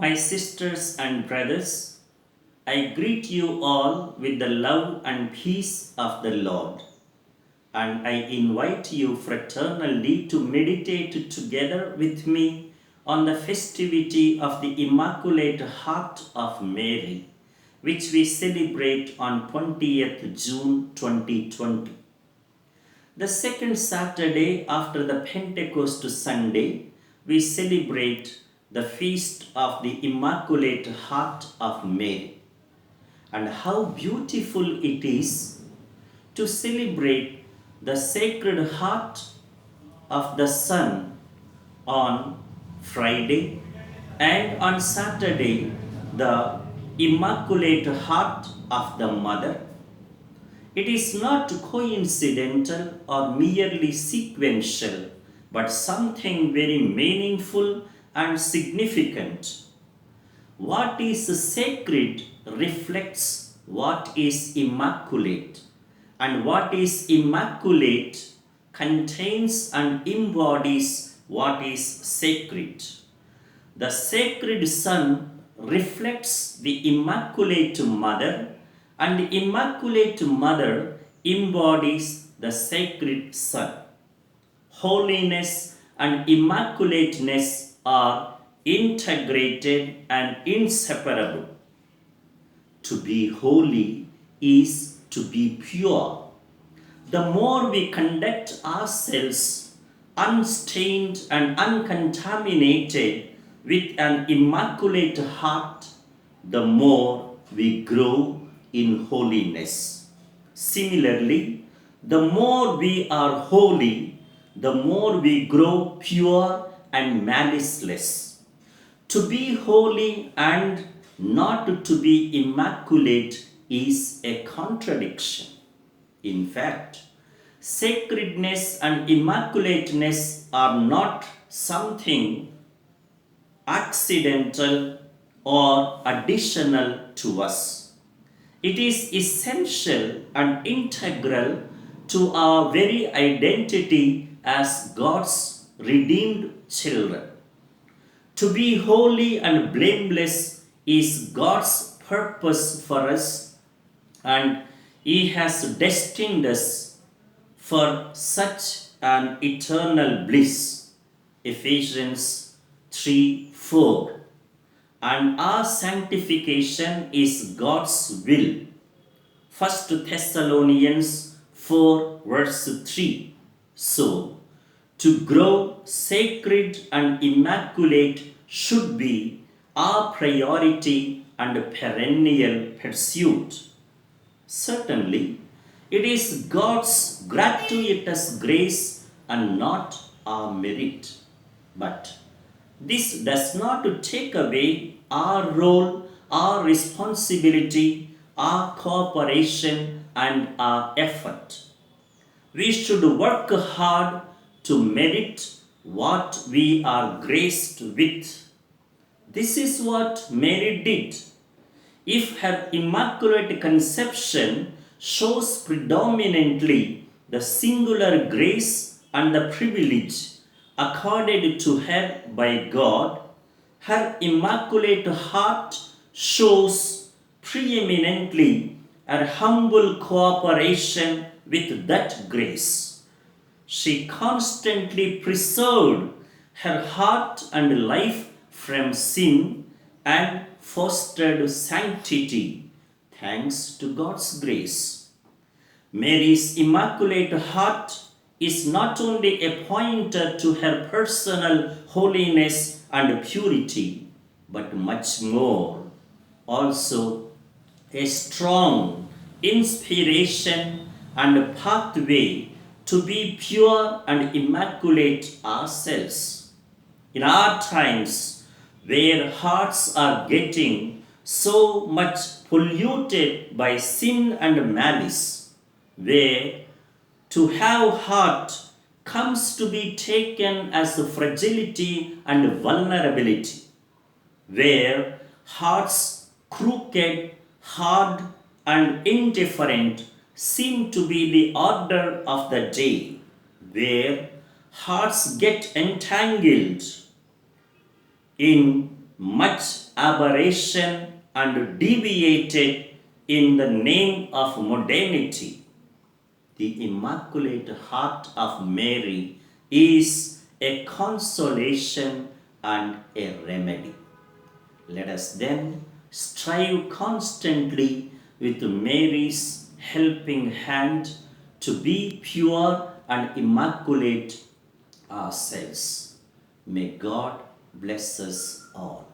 My sisters and brothers, I greet you all with the love and peace of the Lord, and I invite you fraternally to meditate together with me on the festivity of the Immaculate Heart of Mary, which we celebrate on 20th June 2020. The second Saturday after the Pentecost Sunday, we celebrate the feast of the Immaculate Heart of Mary. And how beautiful it is to celebrate the Sacred Heart of the Son on Friday, and on Saturday the Immaculate Heart of the Mother. It is not coincidental or merely sequential, but something very meaningful and significant. What is sacred reflects what is immaculate, and what is immaculate contains and embodies what is sacred. The Sacred Son reflects the Immaculate Mother, and the Immaculate Mother embodies the Sacred Son. Holiness and immaculateness are integrated and inseparable. To be holy is to be pure. The more we conduct ourselves unstained and uncontaminated with an immaculate heart, the more we grow in holiness. Similarly, the more we are holy, the more we grow pure and maliceless. To be holy and not to be immaculate is a contradiction. In fact, sacredness and immaculateness are not something accidental or additional to us. It is essential and integral to our very identity as God's redeemed children. To be holy and blameless is God's purpose for us, and He has destined us for such an eternal bliss. Ephesians 3:4. And our sanctification is God's will. 1 Thessalonians 4 verse 3. So, to grow sacred and immaculate should be our priority and perennial pursuit. Certainly, it is God's gratuitous grace and not our merit. But this does not take away our role, our responsibility, our cooperation, and our effort. We should work hard to merit what we are graced with. This is what Mary did. If her immaculate conception shows predominantly the singular grace and the privilege accorded to her by God, her immaculate heart shows preeminently her humble cooperation with that grace. She constantly preserved her heart and life from sin and fostered sanctity thanks to God's grace. Mary's immaculate heart is not only a pointer to her personal holiness and purity, but much more, also a strong inspiration and pathway to be pure and immaculate ourselves. In our times, where hearts are getting so much polluted by sin and malice, where to have heart comes to be taken as a fragility and vulnerability, where hearts crooked, hard, and indifferent seem to be the order of the day, where hearts get entangled in much aberration and deviated in the name of modernity. The Immaculate Heart of Mary is a consolation and a remedy. Let us then strive constantly with Mary's helping hand to be pure and immaculate ourselves. May God bless us all.